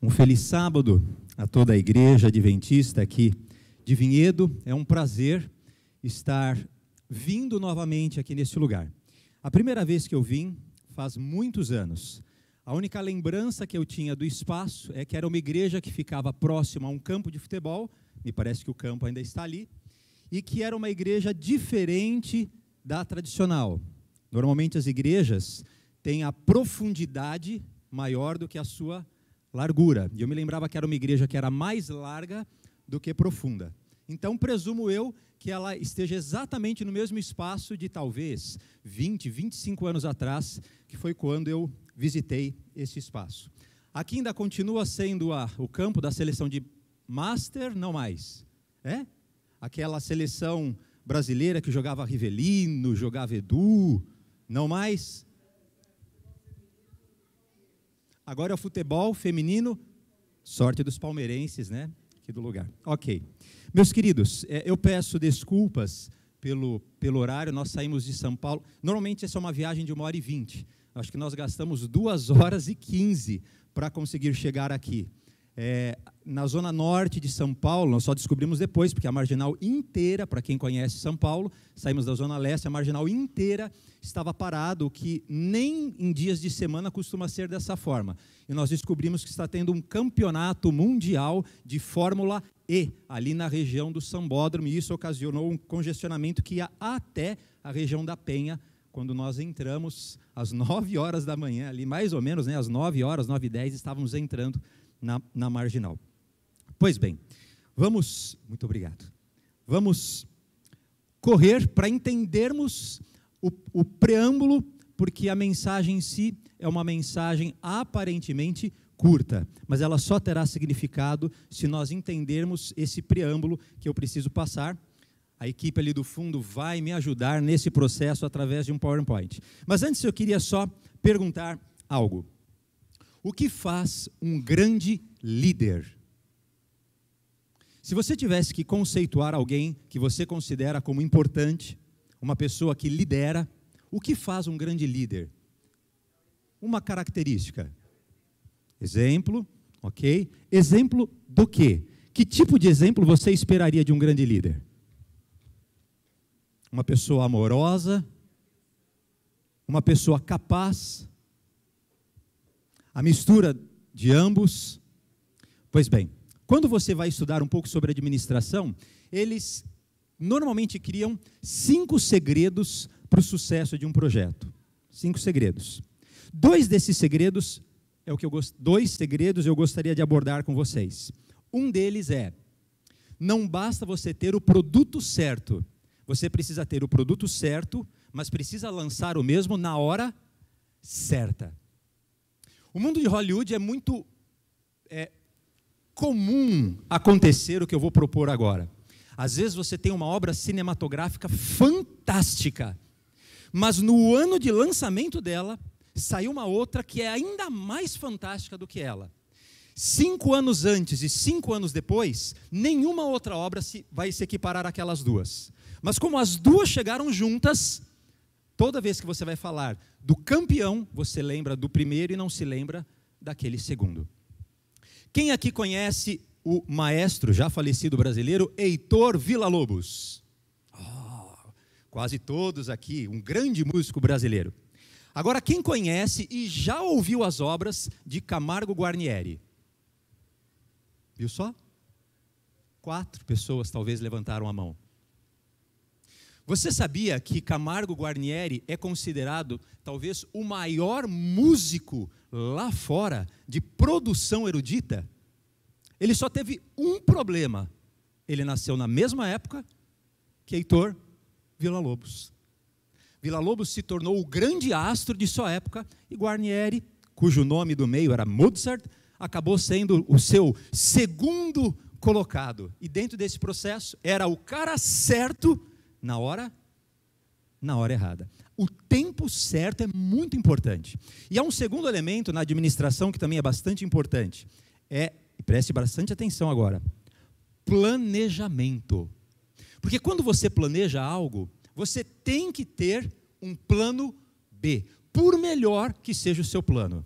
Um feliz sábado a toda a igreja adventista aqui de Vinhedo. É um prazer estar vindo novamente aqui nesse lugar. A primeira vez que eu vim faz muitos anos. A única lembrança que eu tinha do espaço é que era uma igreja que ficava próxima a um campo de futebol, me parece que o campo ainda está ali, e que era uma igreja diferente da tradicional. Normalmente as igrejas têm a profundidade maior do que a sua largura. E eu me lembrava que era uma igreja que era mais larga do que profunda. Então, presumo eu que ela esteja exatamente no mesmo espaço de talvez 20, 25 anos atrás, que foi quando eu visitei esse espaço. Aqui ainda continua sendo o campo da seleção de Master, não mais. É? Aquela seleção brasileira que jogava Rivelino, jogava Edu, não mais. Agora é o futebol feminino, sorte dos palmeirenses, né? Aqui do lugar. Ok. Meus queridos, eu peço desculpas pelo horário, nós saímos de São Paulo. Normalmente essa é uma viagem de 1h20. Acho que nós gastamos 2h15 para conseguir chegar aqui. Na zona norte de São Paulo, nós só descobrimos depois, porque a marginal inteira, para quem conhece São Paulo, saímos da zona leste, a marginal inteira estava parado, o que nem em dias de semana costuma ser dessa forma. E nós descobrimos que está tendo um campeonato mundial de Fórmula E, ali na região do Sambódromo, e isso ocasionou um congestionamento que ia até a região da Penha, quando nós entramos às 9 horas da manhã, ali mais ou menos, né, às 9 horas, 9h10, estávamos entrando na marginal. Pois bem, muito obrigado, vamos correr para entendermos o preâmbulo, porque a mensagem em si é uma mensagem aparentemente curta, mas ela só terá significado se nós entendermos esse preâmbulo que eu preciso passar. A equipe ali do fundo vai me ajudar nesse processo através de um PowerPoint. Mas antes eu queria só perguntar algo. O que faz um grande líder? Se você tivesse que conceituar alguém que você considera como importante, uma pessoa que lidera, o que faz um grande líder? Uma característica. Exemplo, ok? Exemplo do quê? Que tipo de exemplo você esperaria de um grande líder? Uma pessoa amorosa? Uma pessoa capaz? A mistura de ambos? Pois bem, quando você vai estudar um pouco sobre administração, eles normalmente criam 5 segredos para o sucesso de um projeto. 5 segredos. 2 desses segredos, 2 segredos eu gostaria de abordar com vocês. Um deles é, não basta você ter o produto certo, você precisa ter o produto certo, mas precisa lançar o mesmo na hora certa. O mundo de Hollywood é muito comum acontecer o que eu vou propor agora. Às vezes você tem uma obra cinematográfica fantástica, mas no ano de lançamento dela, saiu uma outra que é ainda mais fantástica do que ela. 5 anos antes e 5 anos depois, nenhuma outra obra vai se equiparar àquelas duas. Mas como as duas chegaram juntas, toda vez que você vai falar do campeão, você lembra do primeiro e não se lembra daquele segundo. Quem aqui conhece o maestro, já falecido brasileiro, Heitor Villa-Lobos? Quase todos aqui, um grande músico brasileiro. Agora, quem conhece e já ouviu as obras de Camargo Guarnieri? Viu só? 4 pessoas talvez levantaram a mão. Você sabia que Camargo Guarnieri é considerado talvez o maior músico lá fora de produção erudita? Ele só teve um problema. Ele nasceu na mesma época que Heitor Villa-Lobos. Villa-Lobos se tornou o grande astro de sua época e Guarnieri, cujo nome do meio era Mozart, acabou sendo o seu segundo colocado. E dentro desse processo era o cara certo na hora errada. O tempo certo é muito importante. E há um segundo elemento na administração que também é bastante importante. Preste bastante atenção agora. Planejamento. Porque quando você planeja algo, você tem que ter um plano B, por melhor que seja o seu plano.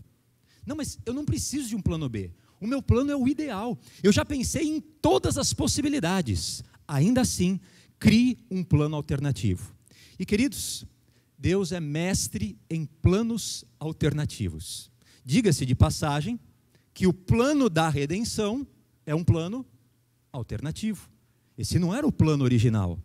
Não, mas eu não preciso de um plano B. O meu plano é o ideal. Eu já pensei em todas as possibilidades. Ainda assim, crie um plano alternativo. E queridos, Deus é mestre em planos alternativos. Diga-se de passagem que o plano da redenção é um plano alternativo. Esse não era o plano original.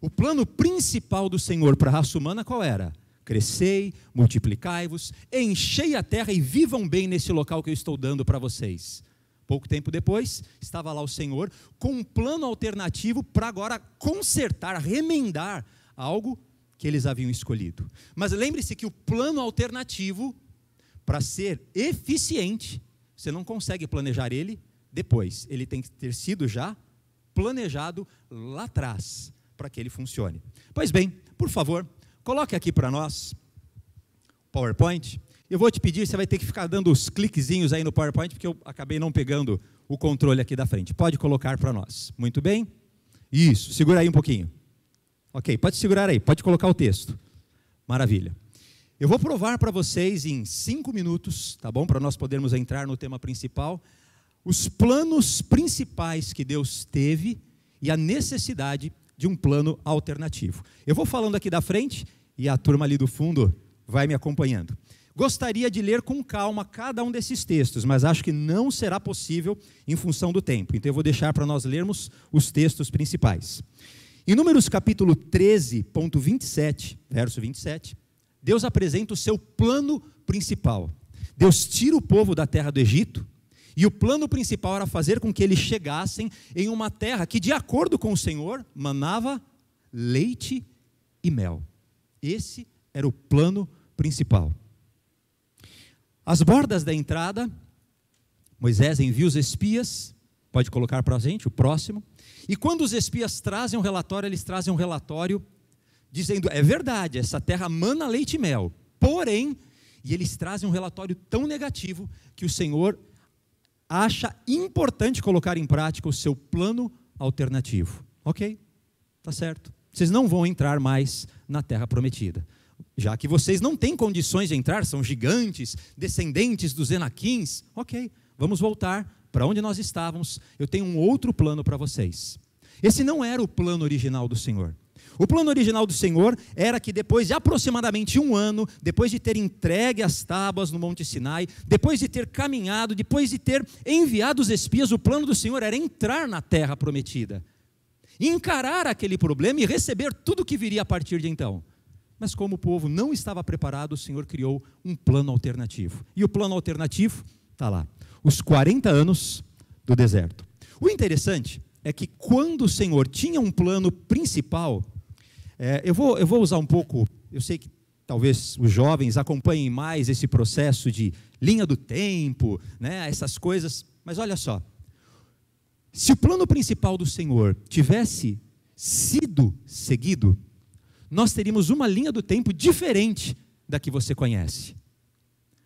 O plano principal do Senhor para a raça humana qual era? Crescei, multiplicai-vos, enchei a terra e vivam bem nesse local que eu estou dando para vocês. Pouco tempo depois, estava lá o Senhor com um plano alternativo para agora consertar, remendar algo que eles haviam escolhido. Mas lembre-se que o plano alternativo, para ser eficiente, você não consegue planejar ele depois. Ele tem que ter sido já planejado lá atrás, para que ele funcione. Pois bem, por favor, coloque aqui para nós o PowerPoint. Eu vou te pedir, você vai ter que ficar dando os cliquezinhos aí no PowerPoint, porque eu acabei não pegando o controle aqui da frente. Pode colocar para nós. Muito bem? Isso, segura aí um pouquinho. Ok, pode segurar aí, pode colocar o texto. Maravilha. Eu vou provar para vocês em 5 minutos, tá bom? Para nós podermos entrar no tema principal, os planos principais que Deus teve e a necessidade de um plano alternativo. Eu vou falando aqui da frente e a turma ali do fundo vai me acompanhando. Gostaria de ler com calma cada um desses textos, mas acho que não será possível em função do tempo. Então eu vou deixar para nós lermos os textos principais. Em Números capítulo 13.27, verso 27, Deus apresenta o seu plano principal. Deus tira o povo da terra do Egito, e o plano principal era fazer com que eles chegassem em uma terra que, de acordo com o Senhor, manava leite e mel. Esse era o plano principal. Às bordas da entrada, Moisés envia os espias, pode colocar para a gente, o próximo, e quando os espias trazem um relatório, eles trazem um relatório dizendo, é verdade, essa terra mana leite e mel, porém, e eles trazem um relatório tão negativo que o Senhor acha importante colocar em prática o seu plano alternativo. Ok, tá certo. Vocês não vão entrar mais na terra prometida. Já que vocês não têm condições de entrar, são gigantes, descendentes dos Enaquins, ok, vamos voltar para onde nós estávamos, eu tenho um outro plano para vocês. Esse não era o plano original do Senhor. O plano original do Senhor era que depois de aproximadamente 1 ano, depois de ter entregue as tábuas no Monte Sinai, depois de ter caminhado, depois de ter enviado os espias, o plano do Senhor era entrar na terra prometida, encarar aquele problema e receber tudo o que viria a partir de então. Mas como o povo não estava preparado, o Senhor criou um plano alternativo. E o plano alternativo está lá, os 40 anos do deserto. O interessante é que quando o Senhor tinha um plano principal, eu vou usar um pouco, eu sei que talvez os jovens acompanhem mais esse processo de linha do tempo, né, essas coisas, mas olha só, se o plano principal do Senhor tivesse sido seguido, nós teríamos uma linha do tempo diferente da que você conhece.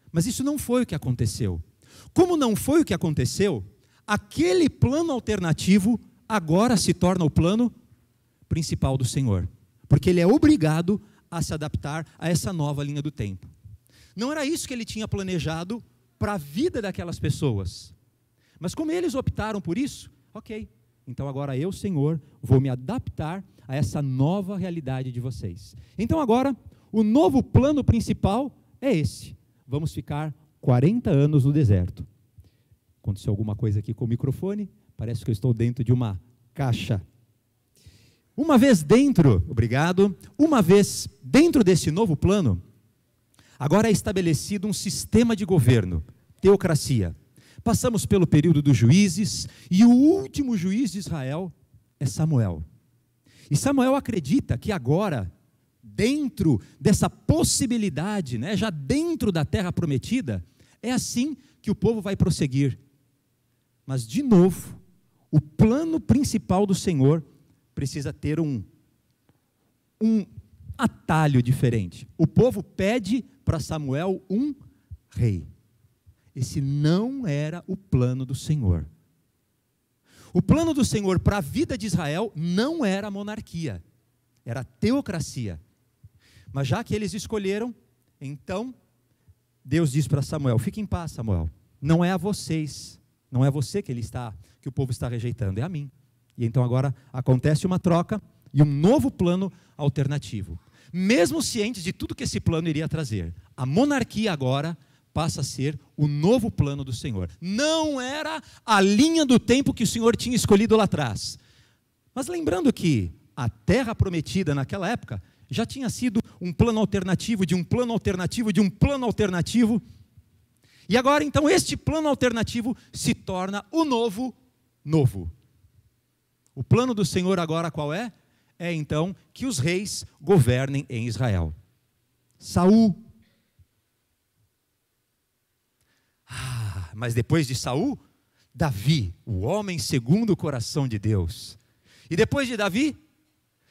Mas isso não foi o que aconteceu. Como não foi o que aconteceu, aquele plano alternativo agora se torna o plano principal do Senhor. Porque ele é obrigado a se adaptar a essa nova linha do tempo. Não era isso que ele tinha planejado para a vida daquelas pessoas. Mas como eles optaram por isso, ok. Então agora eu, Senhor, vou me adaptar a essa nova realidade de vocês. Então agora, o novo plano principal é esse. Vamos ficar 40 anos no deserto. Aconteceu alguma coisa aqui com o microfone? Parece que eu estou dentro de uma caixa. Uma vez dentro, obrigado, uma vez dentro desse novo plano, agora é estabelecido um sistema de governo, teocracia. Passamos pelo período dos juízes, e o último juiz de Israel é Samuel. E Samuel acredita que agora, dentro dessa possibilidade, né, já dentro da terra prometida, é assim que o povo vai prosseguir. Mas, de novo, o plano principal do Senhor precisa ter um atalho diferente. O povo pede para Samuel um rei. Esse não era o plano do Senhor. O plano do Senhor para a vida de Israel não era a monarquia, era a teocracia. Mas já que eles escolheram, então Deus diz para Samuel, fique em paz, Samuel, não é a vocês Não é você que o povo está rejeitando, é a mim. E então agora acontece uma troca e um novo plano alternativo. Mesmo cientes de tudo que esse plano iria trazer, a monarquia agora passa a ser o novo plano do Senhor. Não era a linha do tempo que o Senhor tinha escolhido lá atrás. Mas lembrando que a terra prometida naquela época já tinha sido um plano alternativo, de um plano alternativo, de um plano alternativo. E agora então este plano alternativo se torna o novo. O plano do Senhor agora qual é? É então que os reis governem em Israel. Saul. Mas depois de Saul, Davi, o homem segundo o coração de Deus. E depois de Davi,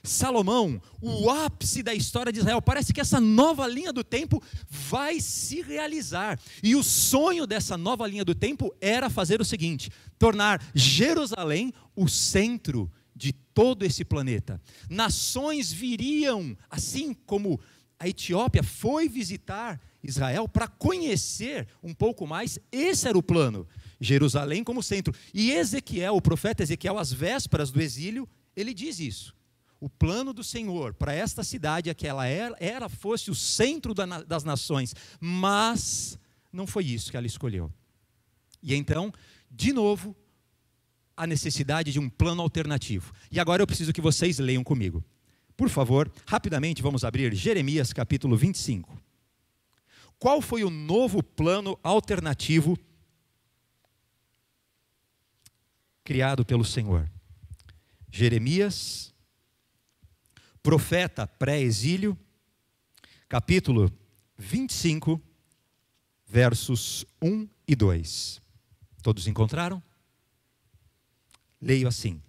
Salomão, o ápice da história de Israel. Parece que essa nova linha do tempo vai se realizar. E o sonho dessa nova linha do tempo era fazer o seguinte: tornar Jerusalém o centro de todo esse planeta. Nações viriam, assim como a Etiópia foi visitar Israel para conhecer um pouco mais. Esse era o plano, Jerusalém como centro. E Ezequiel, o profeta Ezequiel, às vésperas do exílio, ele diz isso. O plano do Senhor para esta cidade é que ela fosse o centro das nações, mas não foi isso que ela escolheu. E então, de novo, a necessidade de um plano alternativo. E agora eu preciso que vocês leiam comigo. Por favor, rapidamente vamos abrir Jeremias capítulo 25. Qual foi o novo plano alternativo criado pelo Senhor? Jeremias, profeta pré-exílio, capítulo 25, versos 1 e 2. Todos encontraram? Leio assim.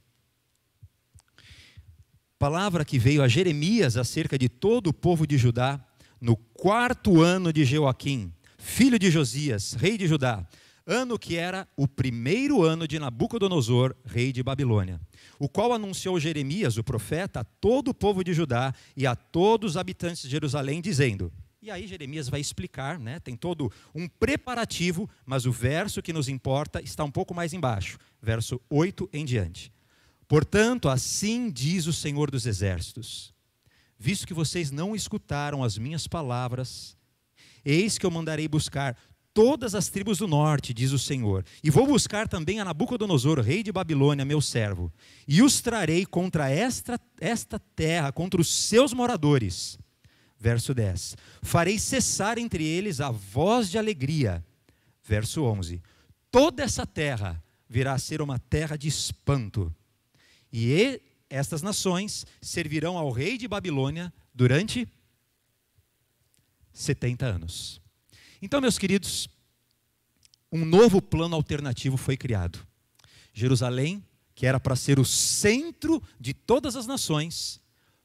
Palavra que veio a Jeremias acerca de todo o povo de Judá, no 4º ano de Joaquim, filho de Josias, rei de Judá, ano que era o 1º ano de Nabucodonosor, rei de Babilônia, o qual anunciou Jeremias, o profeta, a todo o povo de Judá e a todos os habitantes de Jerusalém, dizendo... E aí Jeremias vai explicar, né? Tem todo um preparativo, mas o verso que nos importa está um pouco mais embaixo, verso 8 em diante. Portanto, assim diz o Senhor dos Exércitos, visto que vocês não escutaram as minhas palavras, eis que eu mandarei buscar todas as tribos do norte, diz o Senhor, e vou buscar também a Nabucodonosor, rei de Babilônia, meu servo, e os trarei contra esta terra, contra os seus moradores. Verso 10, farei cessar entre eles a voz de alegria. Verso 11, toda essa terra virá a ser uma terra de espanto, e estas nações servirão ao rei de Babilônia durante 70 anos. Então, meus queridos, um novo plano alternativo foi criado. Jerusalém, que era para ser o centro de todas as nações,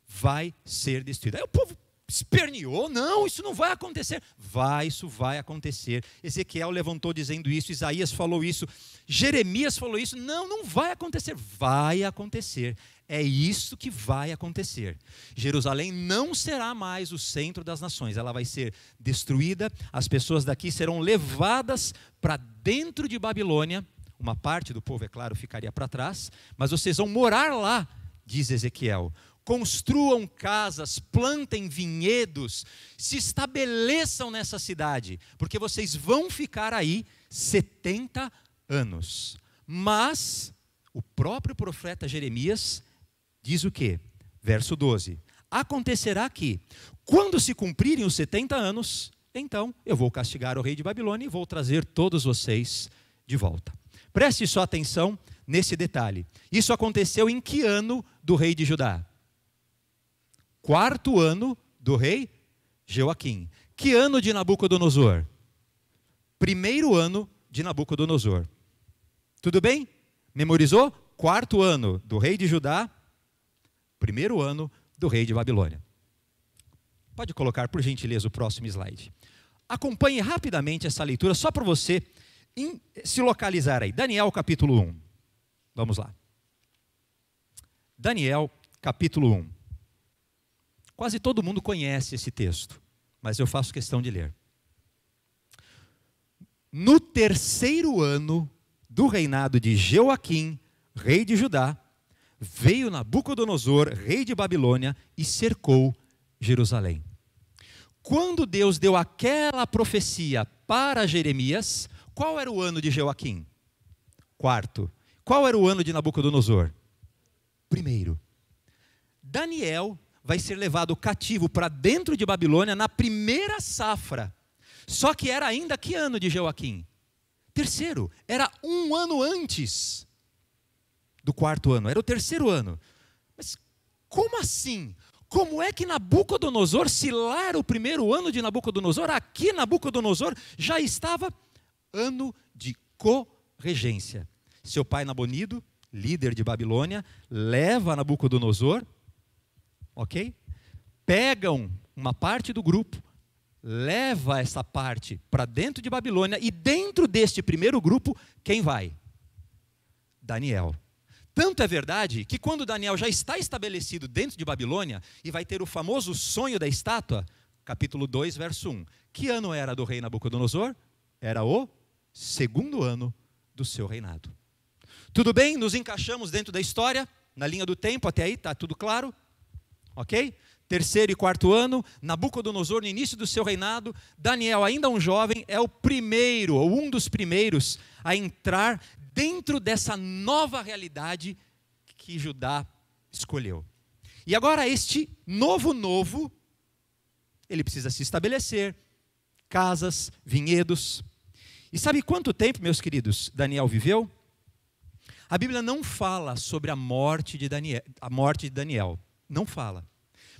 vai ser destruída. Aí o povo esperneou, não, isso não vai acontecer. Isso vai acontecer. Ezequiel levantou dizendo isso, Isaías falou isso, Jeremias falou isso. Não vai acontecer. Vai acontecer. É isso que vai acontecer. Jerusalém não será mais o centro das nações. Ela vai ser destruída. As pessoas daqui serão levadas para dentro de Babilônia. Uma parte do povo, é claro, ficaria para trás. Mas vocês vão morar lá, diz Ezequiel. Construam casas, plantem vinhedos, se estabeleçam nessa cidade, porque vocês vão ficar aí 70 anos. Mas o próprio profeta Jeremias diz o quê? Verso 12. Acontecerá que, quando se cumprirem os 70 anos, então eu vou castigar o rei de Babilônia e vou trazer todos vocês de volta. Preste só atenção nesse detalhe. Isso aconteceu em que ano do rei de Judá? 4º ano do rei Joaquim. Que ano de Nabucodonosor? 1º ano de Nabucodonosor. Tudo bem? Memorizou? 4º ano do rei de Judá, 1º ano do rei de Babilônia. Pode colocar, por gentileza, o próximo slide. Acompanhe rapidamente essa leitura, só para você se localizar aí. Daniel, capítulo 1. Vamos lá. Daniel, capítulo 1. Quase todo mundo conhece esse texto, mas eu faço questão de ler. No 3º ano do reinado de Jeoaquim, rei de Judá, veio Nabucodonosor, rei de Babilônia, e cercou Jerusalém. Quando Deus deu aquela profecia para Jeremias, qual era o ano de Jeoaquim? 4º. Qual era o ano de Nabucodonosor? 1º. Daniel vai ser levado cativo para dentro de Babilônia na primeira safra. Só que era ainda que ano de Jeoaquim? 3º. Era um ano antes do 4º ano. Era o 3º ano. Mas como assim? Como é que Nabucodonosor, se lá era o 1º ano de Nabucodonosor, aqui Nabucodonosor já estava ano de corregência? Seu pai Nabonido, líder de Babilônia, leva Nabucodonosor, ok? Pegam uma parte do grupo, leva essa parte para dentro de Babilônia, e dentro deste primeiro grupo, quem vai? Daniel. Tanto é verdade que quando Daniel já está estabelecido dentro de Babilônia e vai ter o famoso sonho da estátua, capítulo 2, verso 1. Que ano era do rei Nabucodonosor? Era o 2º ano do seu reinado. Tudo bem? Nos encaixamos dentro da história, na linha do tempo, até aí está tudo claro? Ok? 3º e 4º ano, Nabucodonosor no início do seu reinado, Daniel ainda um jovem, é o primeiro, ou um dos primeiros, a entrar dentro dessa nova realidade que Judá escolheu. E agora este novo, ele precisa se estabelecer, casas, vinhedos. E sabe quanto tempo, meus queridos, Daniel viveu? A Bíblia não fala sobre a morte de Daniel, não fala.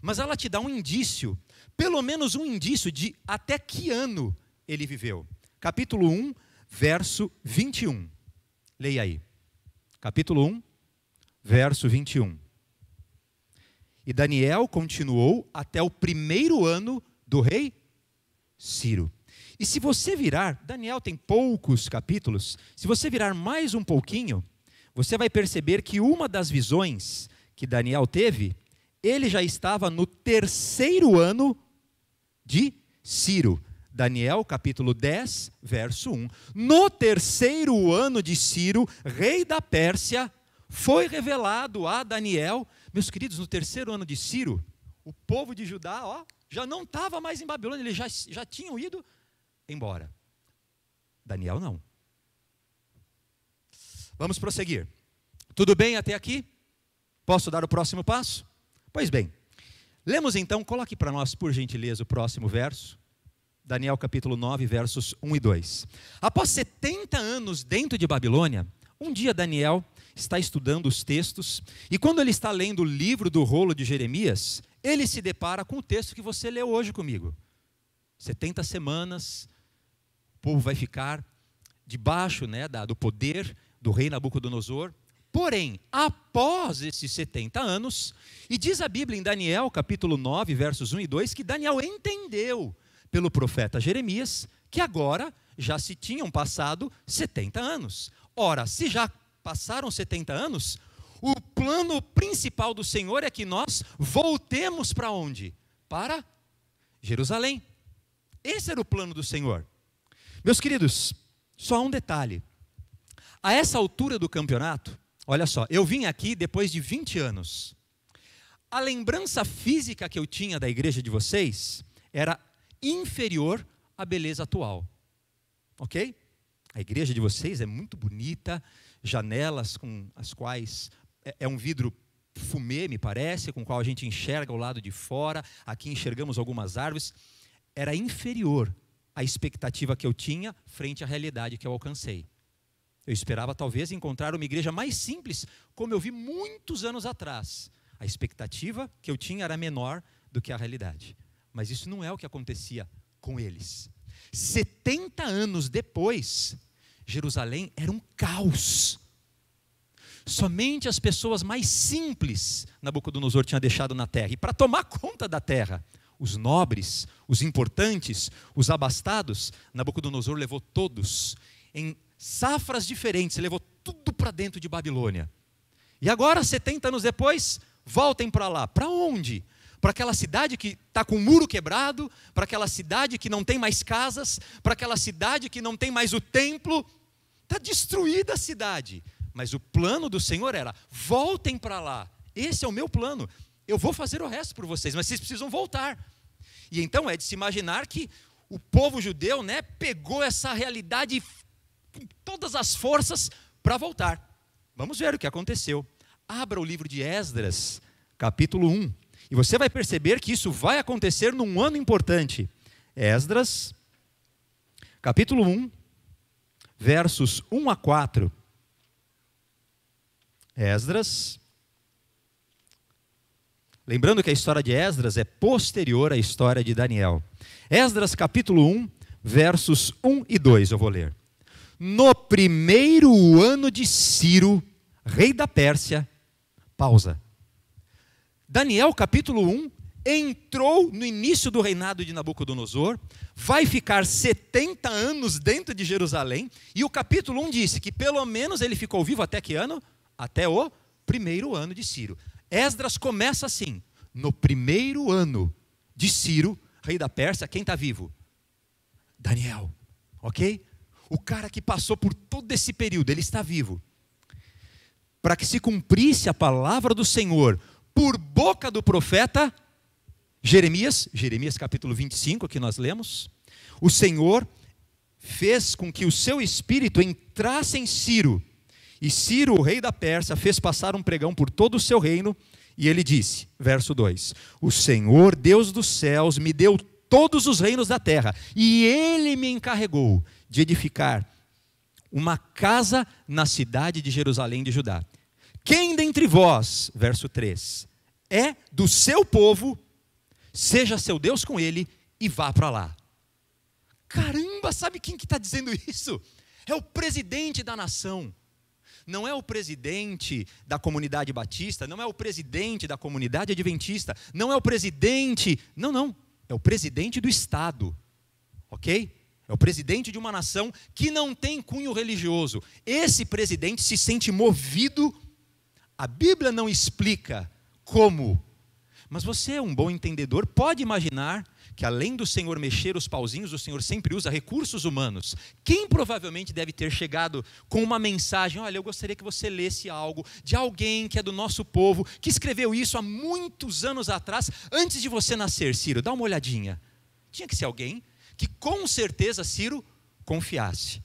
Mas ela te dá um indício, pelo menos um indício de até que ano ele viveu. Capítulo 1, verso 21. Leia aí. Capítulo 1, verso 21. E Daniel continuou até o 1º ano do rei Ciro. E se você virar, Daniel tem poucos capítulos, se você virar mais um pouquinho, você vai perceber que uma das visões que Daniel teve, ele já estava no 3º ano de Ciro. Daniel, capítulo 10, verso 1. No 3º ano de Ciro, rei da Pérsia, foi revelado a Daniel. Meus queridos, no 3º ano de Ciro, o povo de Judá, já não estava mais em Babilônia, eles já tinham ido embora. Daniel não. Vamos prosseguir. Tudo bem até aqui? Posso dar o próximo passo? Pois bem, lemos então, coloque para nós, por gentileza, o próximo verso. Daniel capítulo 9, versos 1 e 2. Após 70 anos dentro de Babilônia, um dia Daniel está estudando os textos, e quando ele está lendo o livro do rolo de Jeremias, ele se depara com o texto que você leu hoje comigo. 70 semanas, o povo vai ficar debaixo do poder do rei Nabucodonosor. Porém, após esses 70 anos, e diz a Bíblia em Daniel capítulo 9, versos 1 e 2, que Daniel entendeu pelo profeta Jeremias, que agora já se tinham passado 70 anos. Ora, se já passaram 70 anos, o plano principal do Senhor é que nós voltemos para onde? Para Jerusalém. Esse era o plano do Senhor. Meus queridos, só um detalhe. A essa altura do campeonato, olha só, eu vim aqui depois de 20 anos. A lembrança física que eu tinha da igreja de vocês era inferior à beleza atual, ok? A igreja de vocês é muito bonita, janelas com as quais é um vidro fumê, me parece, com o qual a gente enxerga o lado de fora. Aqui enxergamos algumas árvores. Era inferior à expectativa que eu tinha frente à realidade que eu alcancei. Eu esperava talvez encontrar uma igreja mais simples, como eu vi muitos anos atrás. A expectativa que eu tinha era menor do que a realidade. Mas isso não é o que acontecia com eles. 70 anos depois, Jerusalém era um caos. Somente as pessoas mais simples Nabucodonosor tinha deixado na terra. E para tomar conta da terra, os nobres, os importantes, os abastados, Nabucodonosor levou todos em safras diferentes, levou tudo para dentro de Babilônia. E agora, 70 anos depois, voltem para lá. Para onde? Para aquela cidade que está com o muro quebrado, para aquela cidade que não tem mais casas, para aquela cidade que não tem mais o templo. está destruída a cidade. Mas o plano do Senhor era: voltem para lá, esse é o meu plano, eu vou fazer o resto por vocês, mas vocês precisam voltar. E então é de se imaginar que o povo judeu, né, pegou essa realidade com todas as forças para voltar. Vamos ver o que aconteceu. Abra o livro de Esdras, capítulo 1, e você vai perceber que isso vai acontecer num ano importante. Esdras, capítulo 1, versos 1 a 4. Esdras. Lembrando que a história de Esdras é posterior à história de Daniel. Esdras capítulo 1, versos 1 e 2, eu vou ler. No primeiro ano de Ciro, rei da Pérsia, pausa. Daniel capítulo 1 entrou no início do reinado de Nabucodonosor, vai ficar 70 anos dentro de Jerusalém, e o capítulo 1 disse que pelo menos ele ficou vivo até que ano? Até o primeiro ano de Ciro. Esdras começa assim: no primeiro ano de Ciro, rei da Pérsia, quem está vivo? Daniel, ok? O cara que passou por todo esse período, ele está vivo. Para que se cumprisse a palavra do Senhor, por boca do profeta Jeremias capítulo 25, que nós lemos, o Senhor fez com que o seu espírito entrasse em Ciro, e Ciro, o rei da Pérsia, fez passar um pregão por todo o seu reino, e ele disse, verso 2, o Senhor, Deus dos céus, me deu todos os reinos da terra, e ele me encarregou de edificar uma casa na cidade de Jerusalém de Judá. Quem dentre vós, verso 3, é do seu povo, seja seu Deus com ele e vá para lá. Caramba, sabe quem que está dizendo isso? É o presidente da nação. Não é o presidente da comunidade batista, não é o presidente da comunidade adventista, não é o presidente, não, é o presidente do Estado, ok? É o presidente de uma nação que não tem cunho religioso. Esse presidente se sente movido, a Bíblia não explica como, mas você, um bom entendedor, pode imaginar que além do Senhor mexer os pauzinhos, o Senhor sempre usa recursos humanos. Quem provavelmente deve ter chegado com uma mensagem: olha, eu gostaria que você lesse algo de alguém que é do nosso povo, que escreveu isso há muitos anos atrás, antes de você nascer, Ciro, dá uma olhadinha. Tinha que ser alguém que com certeza Ciro confiasse.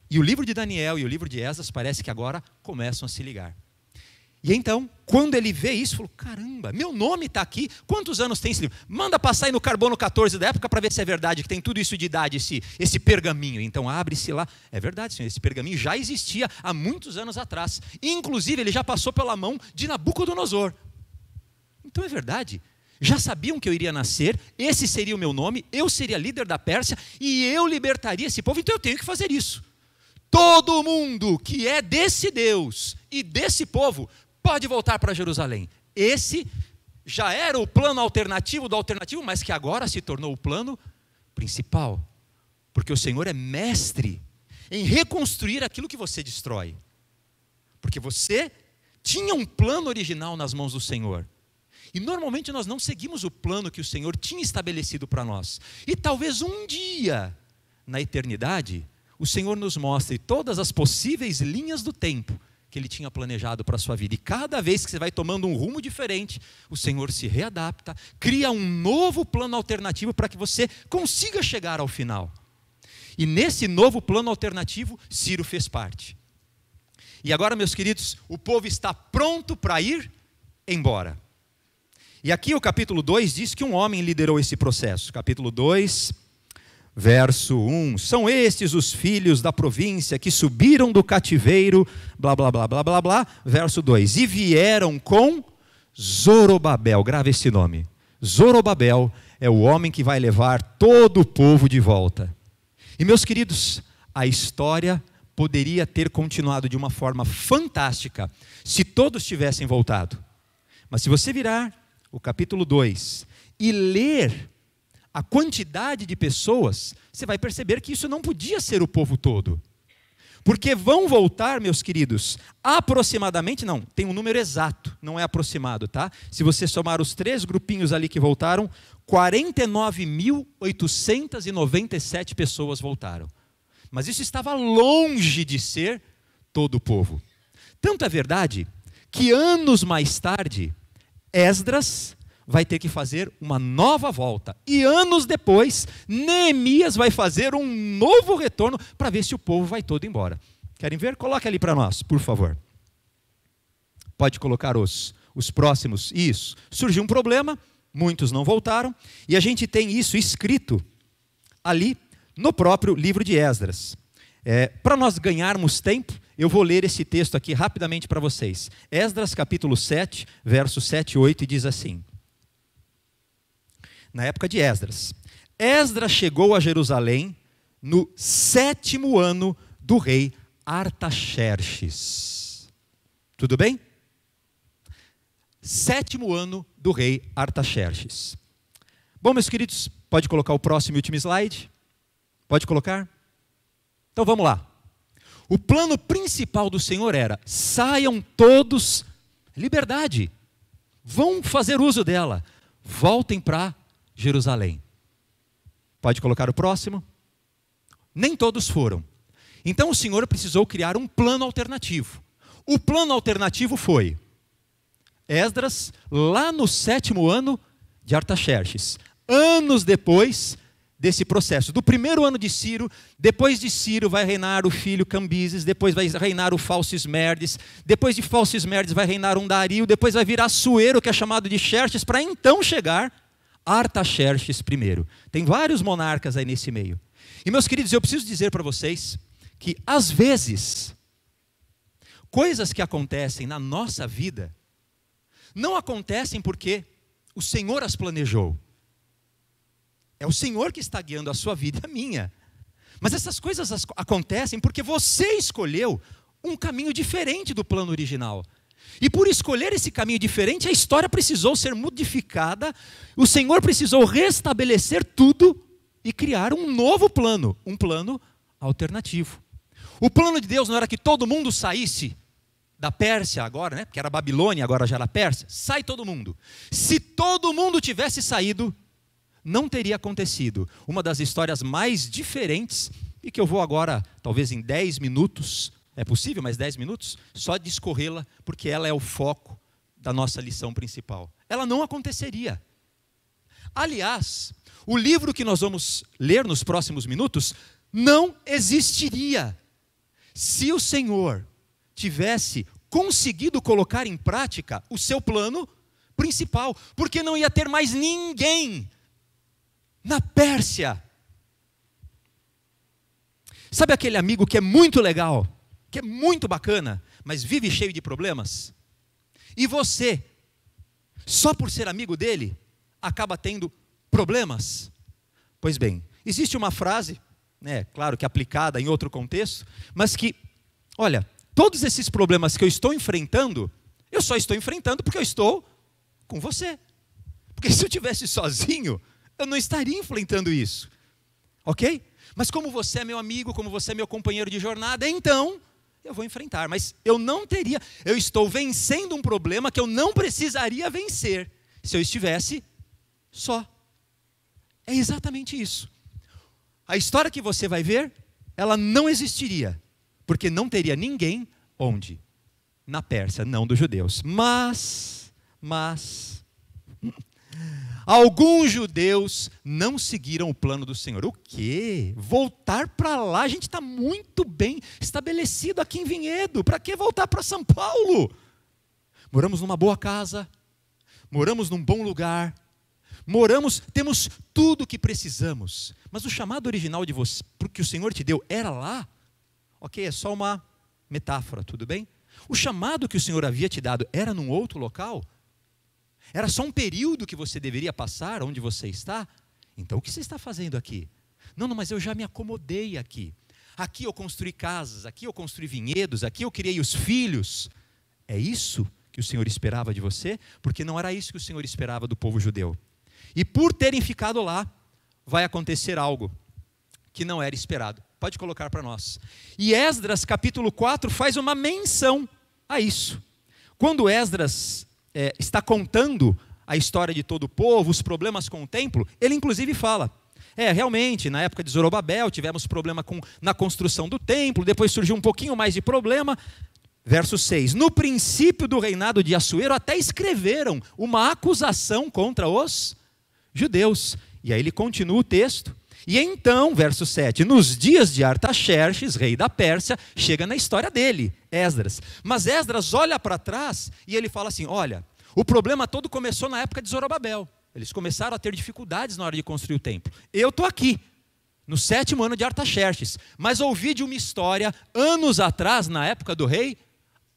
E o livro de Daniel e o livro de Esdras parece que agora começam a se ligar. E então, quando ele vê isso, falou: caramba, meu nome está aqui, quantos anos tem esse livro? Manda passar aí no carbono 14 da época para ver se é verdade, que tem tudo isso de idade, esse pergaminho. Então abre-se lá, é verdade, senhor, esse pergaminho já existia há muitos anos atrás, inclusive ele já passou pela mão de Nabucodonosor. Então é verdade, já sabiam que eu iria nascer, esse seria o meu nome, eu seria líder da Pérsia, e eu libertaria esse povo, então eu tenho que fazer isso. Todo mundo que é desse Deus e desse povo pode voltar para Jerusalém. Esse já era o plano alternativo do alternativo, mas que agora se tornou o plano principal. Porque o Senhor é mestre em reconstruir aquilo que você destrói. Porque você tinha um plano original nas mãos do Senhor. E normalmente nós não seguimos o plano que o Senhor tinha estabelecido para nós. E talvez um dia, na eternidade, o Senhor nos mostre todas as possíveis linhas do tempo que Ele tinha planejado para a sua vida. E cada vez que você vai tomando um rumo diferente, o Senhor se readapta, cria um novo plano alternativo para que você consiga chegar ao final. E nesse novo plano alternativo, Ciro fez parte. E agora, meus queridos, o povo está pronto para ir embora. E aqui o capítulo 2 diz que um homem liderou esse processo. Capítulo 2, verso 1. São estes os filhos da província que subiram do cativeiro, blá, blá, blá, blá, blá, blá. Verso 2. E vieram com Zorobabel. Grava esse nome. Zorobabel é o homem que vai levar todo o povo de volta. E, meus queridos, a história poderia ter continuado de uma forma fantástica se todos tivessem voltado. Mas se você virar o capítulo 2 e ler a quantidade de pessoas, você vai perceber que isso não podia ser o povo todo. Porque vão voltar, meus queridos, aproximadamente, não, tem um número exato, não é aproximado, tá? Se você somar os 3 grupinhos ali que voltaram, 49.897 pessoas voltaram. mas isso estava longe de ser todo o povo. Tanto é verdade que anos mais tarde, Esdras vai ter que fazer uma nova volta. E anos depois, Neemias vai fazer um novo retorno para ver se o povo vai todo embora. Querem ver? Coloque ali para nós, por favor. Pode colocar os próximos. Isso. Surgiu um problema, muitos não voltaram, e a gente tem isso escrito ali no próprio livro de Esdras. Para nós ganharmos tempo, eu vou ler esse texto aqui rapidamente para vocês. Esdras capítulo 7, versos 7 e 8, e diz assim: na época de Esdras, Esdras chegou a Jerusalém no 7º ano do rei Artaxerxes. Tudo bem? 7º ano do rei Artaxerxes. Bom, meus queridos, pode colocar o próximo e último slide? Pode colocar? Então vamos lá. O plano principal do Senhor era: saiam todos, liberdade, vão fazer uso dela, voltem para Jerusalém. Pode colocar o próximo? Nem todos foram. Então o Senhor precisou criar um plano alternativo. O plano alternativo foi Esdras, lá no 7º ano de Artaxerxes. Anos depois desse processo, do 1º ano de Ciro, depois de Ciro vai reinar o filho Cambises, depois vai reinar o falso Esmerdes, depois de falso Esmerdes vai reinar um Dario, depois vai vir Assuero, que é chamado de Xerxes, para então chegar Artaxerxes I. Tem vários monarcas aí nesse meio. E meus queridos, eu preciso dizer para vocês que às vezes, coisas que acontecem na nossa vida, não acontecem porque o Senhor as planejou. É o Senhor que está guiando a sua vida e a minha. Mas essas coisas acontecem porque você escolheu um caminho diferente do plano original. E por escolher esse caminho diferente, a história precisou ser modificada, o Senhor precisou restabelecer tudo e criar um novo plano, um plano alternativo. O plano de Deus não era que todo mundo saísse da Pérsia agora, né? Porque era Babilônia, agora já era Pérsia. Sai todo mundo. Se todo mundo tivesse saído, não teria acontecido. Uma das histórias mais diferentes, e que eu vou agora, talvez em 10 minutos, é possível, mas 10 minutos, só discorrê-la, porque ela é o foco da nossa lição principal. Ela não aconteceria. Aliás, o livro que nós vamos ler nos próximos minutos não existiria se o Senhor tivesse conseguido colocar em prática o seu plano principal, porque não ia ter mais ninguém na Pérsia. Sabe aquele amigo que é muito legal, que é muito bacana, mas vive cheio de problemas? E você, só por ser amigo dele, acaba tendo problemas? Pois bem, existe uma frase, claro que aplicada em outro contexto, mas que, olha, todos esses problemas que eu estou enfrentando, eu só estou enfrentando porque eu estou com você. Porque se eu estivesse sozinho, eu não estaria enfrentando isso, ok? Mas como você é meu amigo, como você é meu companheiro de jornada, então eu vou enfrentar. Mas eu estou vencendo um problema que eu não precisaria vencer se eu estivesse só. É exatamente isso. A história que você vai ver, ela não existiria, porque não teria ninguém onde? Na Pérsia, não dos judeus. Mas alguns judeus não seguiram o plano do Senhor. O quê? Voltar para lá? A gente está muito bem estabelecido aqui em Vinhedo. Para que voltar para São Paulo? Moramos numa boa casa, moramos num bom lugar, temos tudo o que precisamos. Mas o chamado original de você, porque o Senhor te deu, era lá? Ok, é só uma metáfora, tudo bem? O chamado que o Senhor havia te dado era num outro local? Era só um período que você deveria passar onde você está? Então o que você está fazendo aqui? Não, mas eu já me acomodei aqui. Aqui eu construí casas, aqui eu construí vinhedos, aqui eu criei os filhos. É isso que o Senhor esperava de você? Porque não era isso que o Senhor esperava do povo judeu. E por terem ficado lá, vai acontecer algo que não era esperado. Pode colocar para nós. E Esdras capítulo 4 faz uma menção a isso. Quando Esdras está contando a história de todo o povo, os problemas com o templo, ele inclusive fala: Realmente, na época de Zorobabel, tivemos problema na construção do templo, depois surgiu um pouquinho mais de problema. Verso 6, no princípio do reinado de Assuero, até escreveram uma acusação contra os judeus. E aí ele continua o texto. E então, verso 7, nos dias de Artaxerxes, rei da Pérsia, chega na história dele, Esdras. Mas Esdras olha para trás e ele fala assim, olha, o problema todo começou na época de Zorobabel. Eles começaram a ter dificuldades na hora de construir o templo. Eu estou aqui, no 7º ano de Artaxerxes, mas ouvi de uma história, anos atrás, na época do rei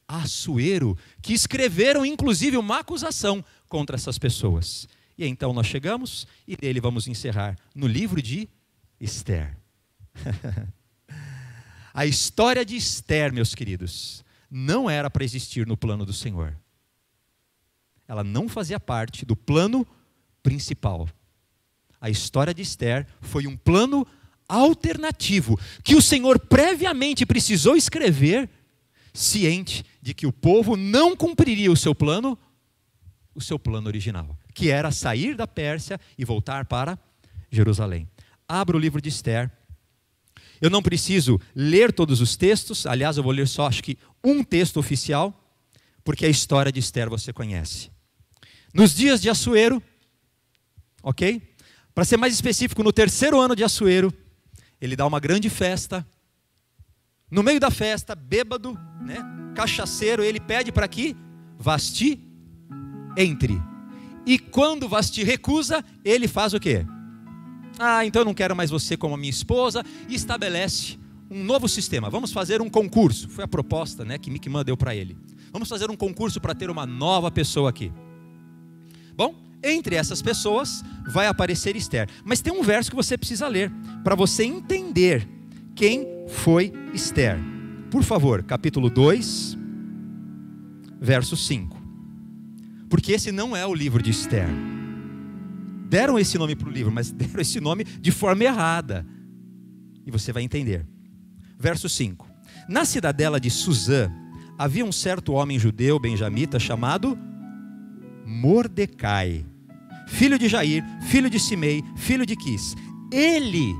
Assuero, que escreveram inclusive uma acusação contra essas pessoas. E então nós chegamos e dele vamos encerrar no livro de Esther. A história de Esther, meus queridos, não era para existir no plano do Senhor. Ela não fazia parte do plano principal. A história de Esther foi um plano alternativo, que o Senhor previamente precisou escrever, ciente de que o povo não cumpriria o seu plano original, que era sair da Pérsia e voltar para Jerusalém. Abra o livro de Esther. Eu não preciso ler todos os textos, aliás, eu vou ler só, acho que um texto oficial, porque a história de Esther você conhece. Nos dias de Assuero, ok? Para ser mais específico, no 3º ano de Assuero, ele dá uma grande festa. No meio da festa, bêbado, né, cachaceiro, ele pede para que Vasti entre. E quando Vasti recusa, ele faz o quê? Então eu não quero mais você como minha esposa, e estabelece um novo sistema. Vamos fazer um concurso. Foi a proposta, né, que Micmã deu para ele. Vamos fazer um concurso para ter uma nova pessoa aqui. Bom, entre essas pessoas vai aparecer Esther. Mas tem um verso que você precisa ler, para você entender quem foi Esther. Por favor, capítulo 2, verso 5. Porque esse não é o livro de Esther. Deram esse nome para o livro, mas deram esse nome de forma errada. E você vai entender. Verso 5. Na cidadela de Suzã, havia um certo homem judeu, benjamita, chamado Mordecai, filho de Jair, filho de Simei, filho de Quis. Ele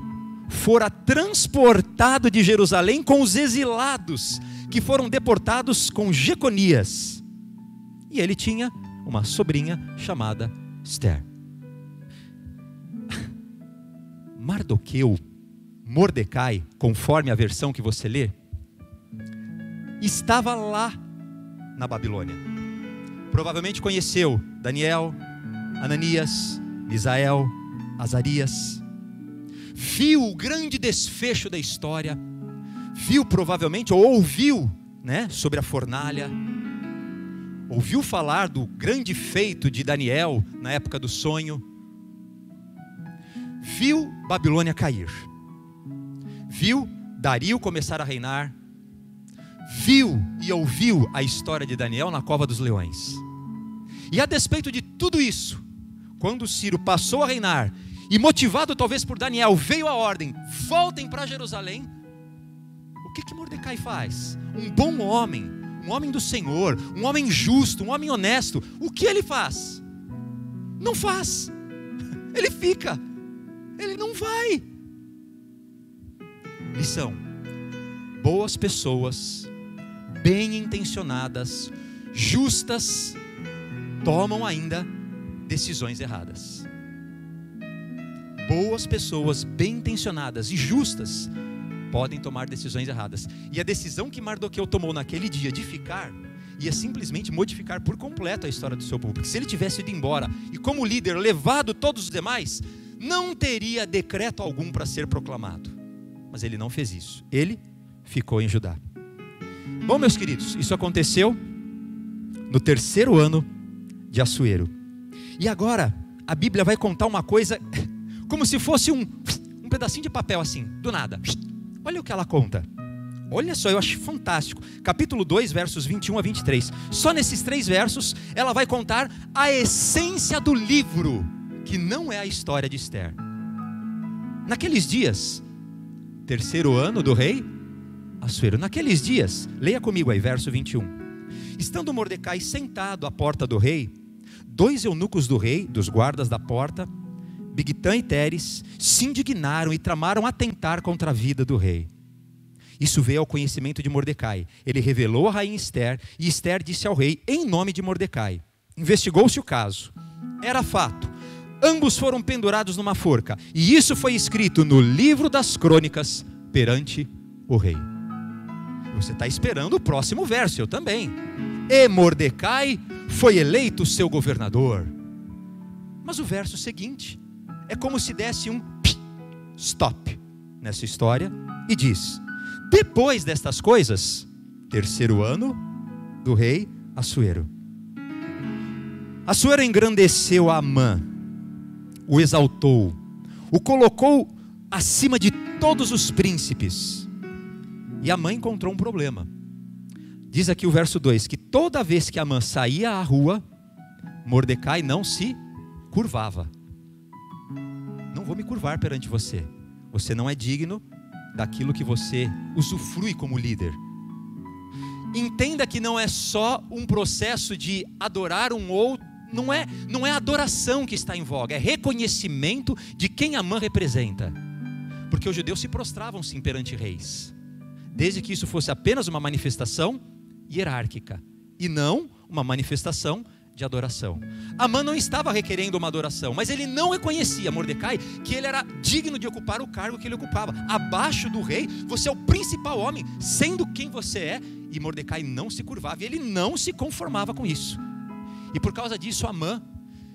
fora transportado de Jerusalém com os exilados, que foram deportados com Jeconias. E ele tinha uma sobrinha chamada Esther. Mordecai, conforme a versão que você lê, estava lá na Babilônia. Provavelmente conheceu Daniel, Ananias, Misael, Azarias. Viu o grande desfecho da história. Viu provavelmente, ou ouviu, né, sobre a fornalha. Ouviu falar do grande feito de Daniel na época do sonho. Viu Babilônia cair. Viu Dario começar a reinar. Viu e ouviu a história de Daniel na cova dos leões. E a despeito de tudo isso, quando Ciro passou a reinar, e motivado talvez por Daniel, veio a ordem, voltem para Jerusalém. O que Mordecai faz? Um bom homem, um homem do Senhor, um homem justo, um homem honesto. O que ele faz? Não faz. Ele fica. Ele não vai. Lição: boas pessoas, bem intencionadas, justas, tomam ainda decisões erradas. Boas pessoas, bem intencionadas e justas, podem tomar decisões erradas. E a decisão que Mardoqueu tomou naquele dia de ficar, ia simplesmente modificar por completo a história do seu povo. Porque se ele tivesse ido embora e como líder levado todos os demais, não teria decreto algum para ser proclamado. Mas ele não fez isso. Ele ficou em Judá. Bom, meus queridos, isso aconteceu no 3º ano de Assuero. E agora a Bíblia vai contar uma coisa como se fosse um pedacinho de papel assim, do nada. Olha o que ela conta. Olha só, eu acho fantástico. Capítulo 2, versos 21 a 23. Só nesses 3 versos ela vai contar a essência do livro, que não é a história de Esther. Naqueles dias, 3º ano do rei Assuero. Naqueles dias, leia comigo aí, verso 21. Estando Mordecai sentado à porta do rei, 2 eunucos do rei, dos guardas da porta, Bigtã e Teres se indignaram e tramaram atentar contra a vida do rei. Isso veio ao conhecimento de Mordecai. Ele revelou a rainha Ester, e Ester disse ao rei em nome de Mordecai. Investigou-se o caso. Era fato. Ambos foram pendurados numa forca, e isso foi escrito no livro das crônicas perante o rei. Você está esperando o próximo verso, eu também. E Mordecai foi eleito seu governador. Mas o verso seguinte é como se desse um stop nessa história e diz: depois destas coisas, 3º ano do rei Assuero. Assuero engrandeceu Amã, o exaltou, o colocou acima de todos os príncipes. E Amã encontrou um problema. Diz aqui o verso 2, que toda vez que Amã saía à rua, Mordecai não se curvava. Não vou me curvar perante você. Você não é digno daquilo que você usufrui como líder. Entenda que não é só um processo de adorar um outro, não é adoração que está em voga, é reconhecimento de quem Amã representa. Porque os judeus se prostravam sim perante reis, desde que isso fosse apenas uma manifestação hierárquica e não uma manifestação de adoração. Amã não estava requerendo uma adoração, mas ele não reconhecia, Mordecai, que ele era digno de ocupar o cargo que ele ocupava. Abaixo do rei, você é o principal homem, sendo quem você é, e Mordecai não se curvava, e ele não se conformava com isso. E por causa disso, Amã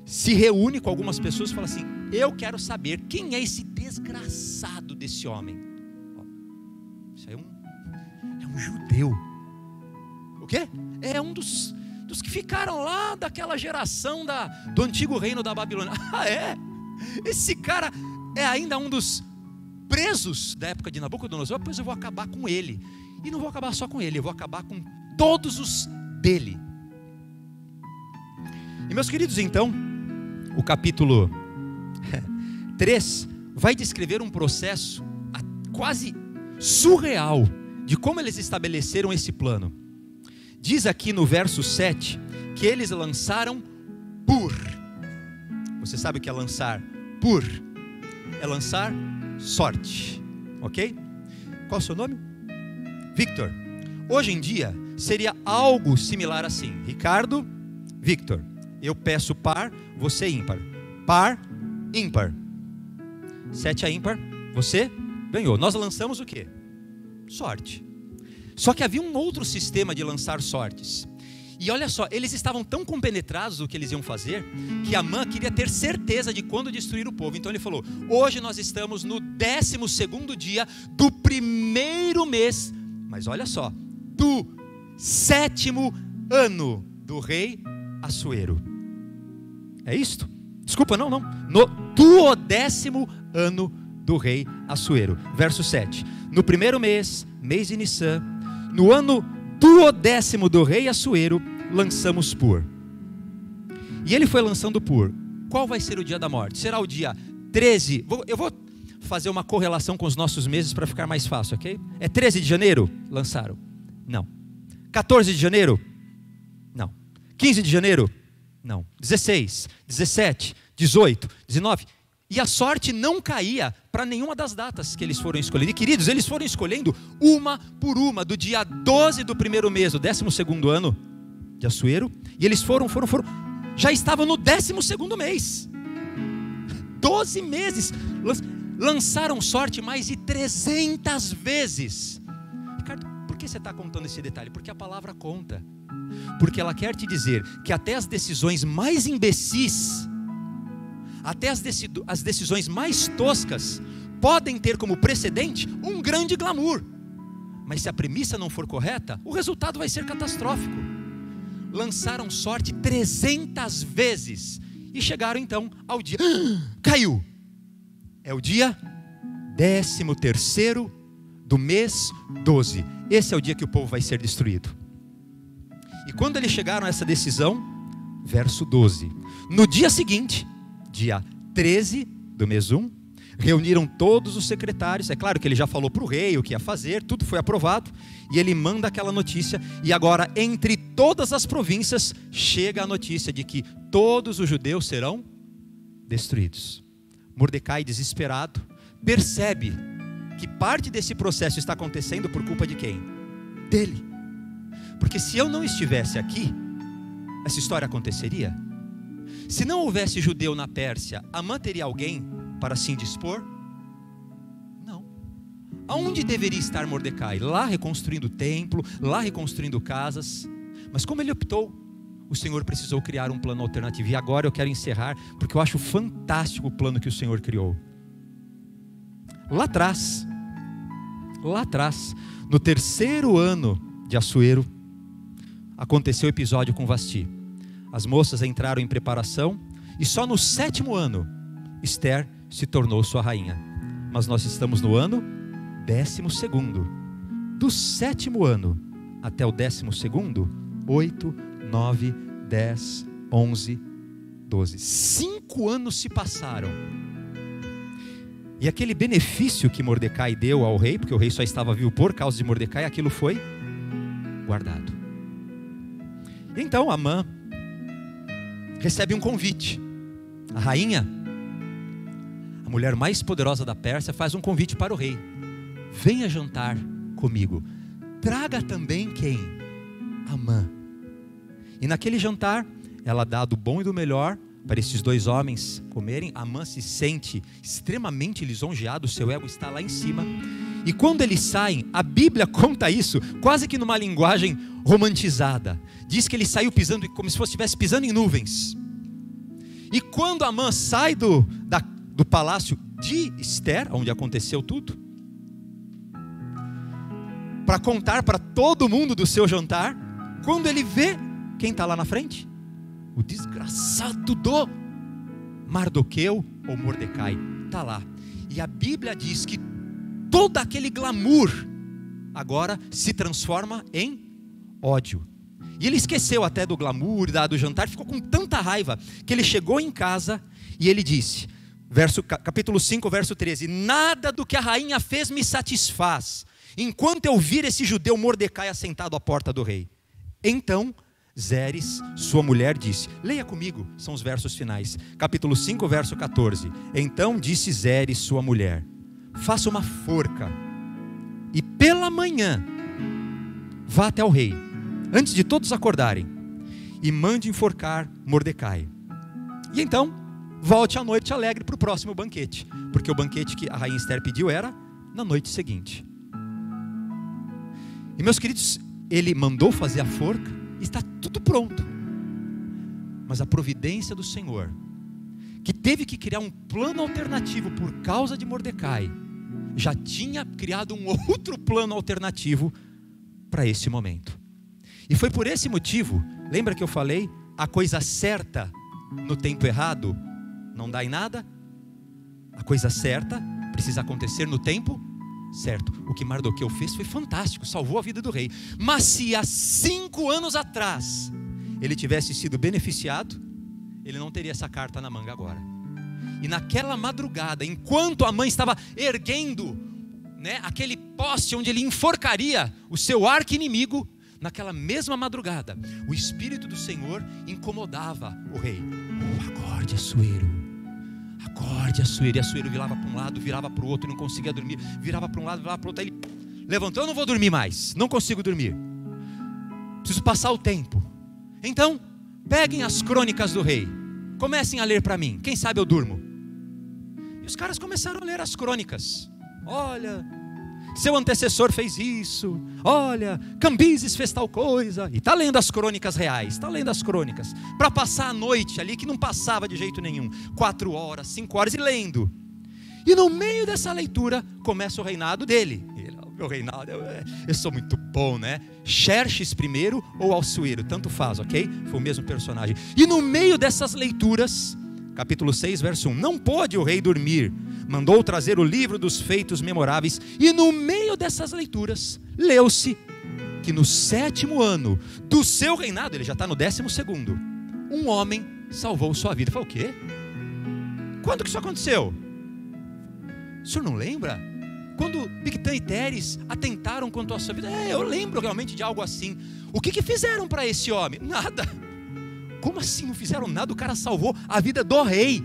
se reúne com algumas pessoas e fala assim: eu quero saber quem é esse desgraçado desse homem. Isso aí é um judeu. O quê? É um dos que ficaram lá daquela geração do antigo reino da Babilônia. Ah, é? Esse cara é ainda um dos presos da época de Nabucodonosor. Pois eu vou acabar com ele. E não vou acabar só com ele, eu vou acabar com todos os dele. E meus queridos, então, o capítulo 3 vai descrever um processo quase surreal de como eles estabeleceram esse plano. Diz aqui no verso 7 que eles lançaram Pur. Você sabe o que é lançar Pur? É lançar sorte, ok? Qual é o seu nome? Victor. Hoje em dia seria algo similar assim: Ricardo, Victor. Eu peço par, você ímpar. Par, ímpar. 7 a ímpar, você ganhou. Nós lançamos o quê? Sorte. Só que havia um outro sistema de lançar sortes. E olha só, eles estavam tão compenetrados do que eles iam fazer, que Amã queria ter certeza de quando destruir o povo. Então ele falou: hoje nós estamos no 12º dia do 1º mês, mas olha só, do 7º ano do rei Assuero. É isto? Desculpa, não. No 12º ano do rei Assuero. Verso 7. No 1º mês, mês de Nissan, no ano 12º do rei Assuero, lançamos Pur. E ele foi lançando Pur. Qual vai ser o dia da morte? Será o dia 13. Eu vou fazer uma correlação com os nossos meses para ficar mais fácil, ok? É 13 de janeiro? Lançaram? Não. 14 de janeiro? Não. 15 de janeiro? Não. 16, 17, 18, 19. E a sorte não caía para nenhuma das datas que eles foram escolhendo. E queridos, eles foram escolhendo uma por uma, do dia 12 do 1º mês, do 12º ano de Assuero. E eles foram. Já estavam no 12º mês. 12 meses. Lançaram sorte mais de 300 vezes. Ricardo, por que você está contando esse detalhe? Porque a palavra conta. Porque ela quer te dizer que até as decisões mais imbecis, até as decisões mais toscas, podem ter como precedente um grande glamour. Mas se a premissa não for correta, o resultado vai ser catastrófico. Lançaram sorte 300 vezes e chegaram então ao dia. Caiu! É o dia 13º do mês 12. Esse é o dia que o povo vai ser destruído. E quando eles chegaram a essa decisão, verso 12, no dia seguinte, dia 13 do mês 1, reuniram todos os secretários. É claro que ele já falou para o rei o que ia fazer, tudo foi aprovado, e ele manda aquela notícia. E agora, entre todas as províncias, chega a notícia de que todos os judeus serão destruídos. Mordecai, desesperado, percebe que parte desse processo está acontecendo por culpa de quem? Dele. Porque se eu não estivesse aqui, essa história aconteceria? Se não houvesse judeu na Pérsia, Amã teria alguém para se indispor? Não. Aonde deveria estar Mordecai? Lá reconstruindo o templo, lá reconstruindo casas. Mas como ele optou, o Senhor precisou criar um plano alternativo. E agora eu quero encerrar, porque eu acho fantástico o plano que o Senhor criou. Lá atrás, no 3º ano de Assuero, aconteceu o episódio com Vasti. As moças entraram em preparação, e só no 7º ano, Esther se tornou sua rainha. Mas nós estamos no ano 12º. Do 7º ano até o 12º, 8, 9, 10, 11, 12. 5 anos se passaram. E aquele benefício que Mordecai deu ao rei, porque o rei só estava vivo por causa de Mordecai, aquilo foi guardado. E então Amã recebe um convite. A rainha, a mulher mais poderosa da Pérsia, faz um convite para o rei: venha jantar comigo. Traga também quem? Amã. E naquele jantar, ela dá do bom e do melhor para esses 2 homens comerem. Amã se sente extremamente lisonjeado, o seu ego está lá em cima. E quando eles saem, a Bíblia conta isso quase que numa linguagem romantizada. Diz que ele saiu pisando como se estivesse pisando em nuvens. E quando Amã sai do palácio de Esther, onde aconteceu tudo, para contar para todo mundo do seu jantar, quando ele vê quem está lá na frente? O desgraçado do Mardoqueu ou Mordecai está lá. E a Bíblia diz que todo aquele glamour agora se transforma em ódio. E ele esqueceu até do glamour, do jantar, ficou com tanta raiva que ele chegou em casa e ele disse, capítulo 5, verso 13: nada do que a rainha fez me satisfaz, enquanto eu vir esse judeu Mordecai assentado à porta do rei. Então Zeres, sua mulher, disse, leia comigo, são os versos finais, capítulo 5, verso 14. Então disse Zeres, sua mulher, faça uma forca e pela manhã vá até o rei, antes de todos acordarem, e mande enforcar Mordecai. E então volte à noite alegre para o próximo banquete, porque o banquete que a rainha Esther pediu era na noite seguinte. E meus queridos, ele mandou fazer a forca, está tudo pronto. Mas a providência do Senhor, que teve que criar um plano alternativo por causa de Mordecai, já tinha criado um outro plano alternativo para esse momento. E foi por esse motivo, lembra que eu falei, a coisa certa no tempo errado não dá em nada? A coisa certa precisa acontecer no tempo certo. O que Mardoqueu fez foi fantástico, salvou a vida do rei. Mas se há 5 anos atrás ele tivesse sido beneficiado, ele não teria essa carta na manga agora. E naquela madrugada, enquanto a mãe estava erguendo, aquele poste onde ele enforcaria o seu arqui-inimigo, naquela mesma madrugada, o Espírito do Senhor incomodava o rei. Acorde, Assuero. Acorde, Assuero. E Assuero virava para um lado, virava para o outro, não conseguia dormir. Virava para um lado, virava para o outro. Aí ele levantou, eu não vou dormir mais, não consigo dormir. Preciso passar o tempo. Então, peguem as crônicas do rei. Comecem a ler para mim, quem sabe eu durmo. E os caras começaram a ler as crônicas. Olha, seu antecessor fez isso. Olha, Cambises fez tal coisa. E está lendo as crônicas reais, está lendo as crônicas, para passar a noite ali, que não passava de jeito nenhum, 4 horas, 5 horas, e lendo. E no meio dessa leitura, começa o reinado dele. Meu reinado, eu sou muito bom, Xerxes primeiro ou Assuero, tanto faz, ok? Foi o mesmo personagem. E no meio dessas leituras, capítulo 6, verso 1, não pôde o rei dormir, mandou trazer o livro dos feitos memoráveis, e no meio dessas leituras, leu-se que no 7º ano do seu reinado, ele já está no 12º, um homem salvou sua vida. Falei, o quê? Quando que isso aconteceu? O senhor não lembra? Quando Bigtan e Teres atentaram contra a sua vida? Eu lembro realmente de algo assim. O que fizeram para esse homem? Nada. Como assim não fizeram nada? O cara salvou a vida do rei.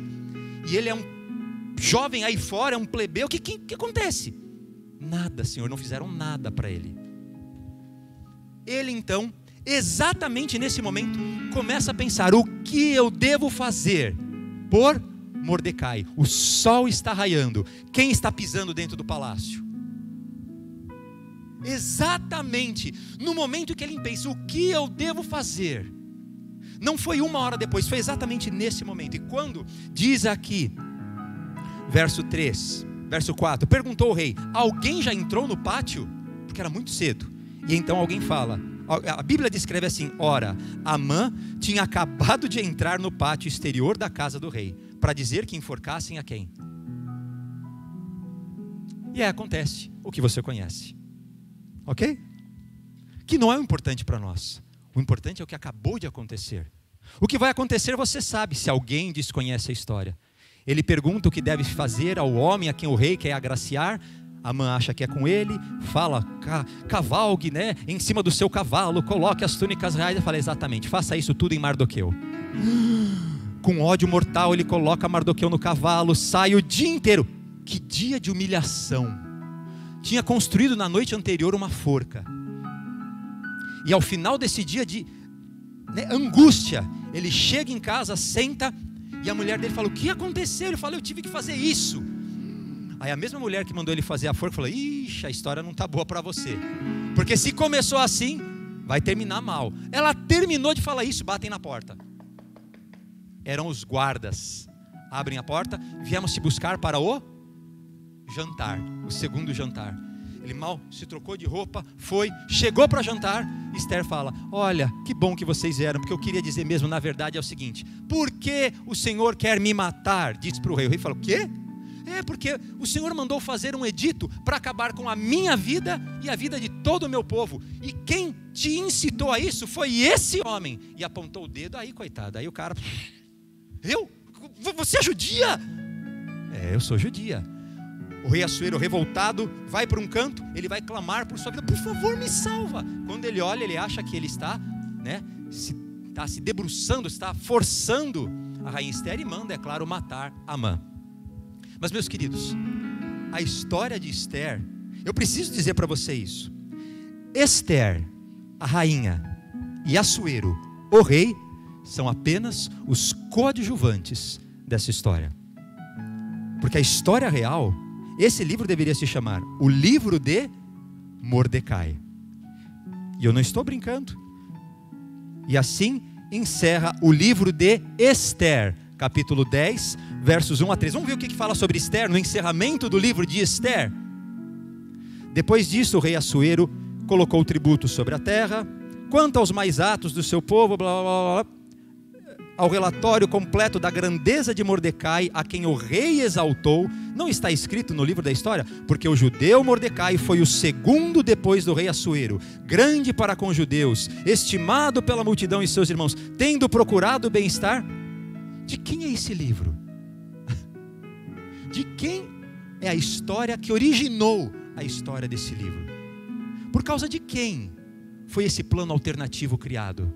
E ele é um jovem aí fora, é um plebeu, o que acontece? Nada, Senhor, não fizeram nada para ele. Ele então, exatamente nesse momento, começa a pensar: o que eu devo fazer por Mordecai? O sol está raiando, quem está pisando dentro do palácio? Exatamente no momento que ele pensa: o que eu devo fazer? Não foi uma hora depois, foi exatamente nesse momento. E quando diz aqui, verso 3, verso 4, perguntou o rei: alguém já entrou no pátio? Porque era muito cedo. E então alguém fala, a Bíblia descreve assim: ora, Amã tinha acabado de entrar no pátio exterior da casa do rei, para dizer que enforcassem a quem? E aí acontece o que você conhece, ok? Que não é o importante para nós. O importante é o que acabou de acontecer. O que vai acontecer você sabe, se alguém desconhece a história. Ele pergunta o que deve fazer ao homem a quem o rei quer agraciar. Amã acha que é com ele, fala: cavalgue, né, em cima do seu cavalo, coloque as túnicas reais. Ele fala: exatamente, faça isso tudo em Mardoqueu. Com ódio mortal ele coloca Mardoqueu no cavalo, sai o dia inteiro. Que dia de humilhação! Tinha construído na noite anterior uma forca, e ao final desse dia de angústia, ele chega em casa, senta, e a mulher dele fala: o que aconteceu? Ele fala: eu tive que fazer isso. Aí a mesma mulher que mandou ele fazer a forca falou: ixi, a história não está boa para você, porque se começou assim, vai terminar mal. Ela terminou de falar isso, batem na porta. Eram os guardas. Abrem a porta: viemos te buscar para o jantar, o segundo jantar. Ele mal se trocou de roupa, foi, chegou para jantar. Esther fala: olha, que bom que vocês vieram, porque eu queria dizer mesmo, na verdade é o seguinte: por que o Senhor quer me matar? Diz para o rei. O rei fala: o quê? É porque o Senhor mandou fazer um edito para acabar com a minha vida e a vida de todo o meu povo. E quem te incitou a isso foi esse homem. E apontou o dedo. Aí, coitado, aí o cara: eu? Você é judia? É, eu sou judia. O rei Assuero, revoltado, vai para um canto, ele vai clamar por sua vida: por favor, me salva. Quando ele olha, ele acha que ele está, se debruçando, está forçando a rainha Esther, e manda, é claro, matar Amã. Mas, meus queridos, a história de Esther, eu preciso dizer para você isso: Esther, a rainha, e Assuero, o rei, são apenas os coadjuvantes dessa história. Porque a história real, esse livro deveria se chamar o livro de Mordecai. E eu não estou brincando. E assim encerra o livro de Esther, capítulo 10, versos 1 a 3. Vamos ver o que fala sobre Esther no encerramento do livro de Esther. Depois disso, o rei Assuero colocou o tributo sobre a terra. Quanto aos mais atos do seu povo, blá blá blá blá, ao relatório completo da grandeza de Mordecai, a quem o rei exaltou, não está escrito no livro da história? Porque o judeu Mordecai foi o segundo depois do rei Assuero, grande para com os judeus, estimado pela multidão e seus irmãos, tendo procurado o bem-estar. De quem é esse livro? De quem é a história que originou a história desse livro? Por causa de quem foi esse plano alternativo criado?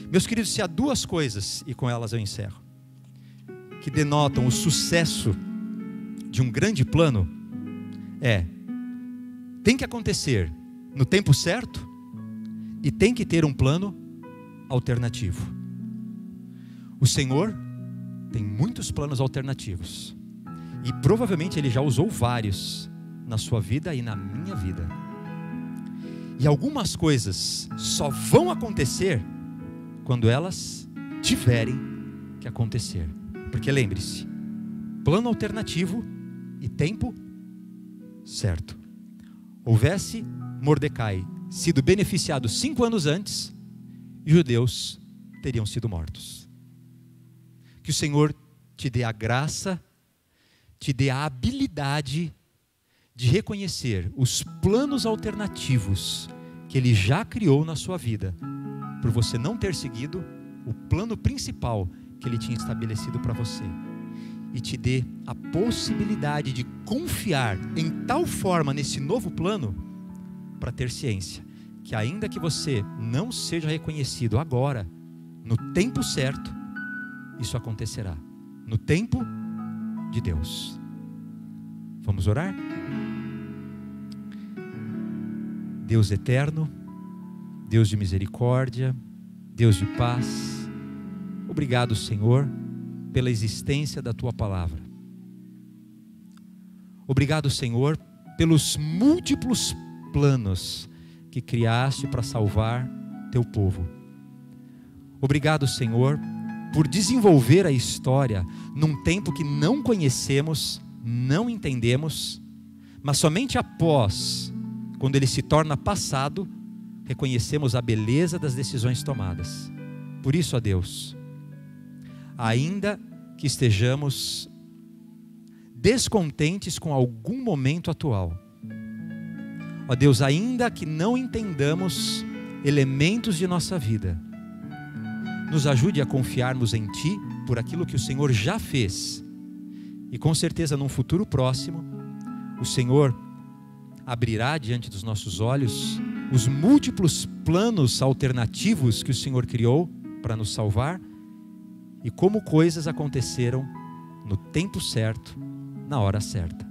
Meus queridos, se há duas coisas, e com elas eu encerro, que denotam o sucesso de um grande plano, tem que acontecer no tempo certo e tem que ter um plano alternativo. O Senhor tem muitos planos alternativos, e provavelmente Ele já usou vários na sua vida e na minha vida. E algumas coisas só vão acontecer quando elas tiverem que acontecer. Porque lembre-se, plano alternativo e tempo certo. Houvesse Mordecai sido beneficiado 5 anos antes, judeus teriam sido mortos. Que o Senhor te dê a graça, te dê a habilidade de reconhecer os planos alternativos que Ele já criou na sua vida, por você não ter seguido o plano principal que Ele tinha estabelecido para você. E te dê a possibilidade de confiar em tal forma nesse novo plano, para ter ciência que ainda que você não seja reconhecido agora, no tempo certo, isso acontecerá. No tempo de Deus. Vamos orar? Deus eterno, Deus de misericórdia, Deus de paz, obrigado, Senhor, pela existência da Tua palavra. Obrigado, Senhor, pelos múltiplos planos que criaste para salvar Teu povo. Obrigado, Senhor, por desenvolver a história num tempo que não conhecemos, não entendemos, mas somente após, quando ele se torna passado, reconhecemos a beleza das decisões tomadas. Por isso, ó Deus, ainda que estejamos descontentes com algum momento atual, ó Deus, ainda que não entendamos elementos de nossa vida, nos ajude a confiarmos em Ti por aquilo que o Senhor já fez. E com certeza num futuro próximo, o Senhor abrirá diante dos nossos olhos os múltiplos planos alternativos que o Senhor criou para nos salvar e como coisas aconteceram no tempo certo, na hora certa.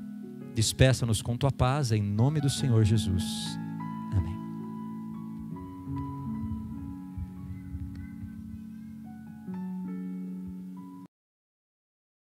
Despeça-nos com Tua paz, em nome do Senhor Jesus.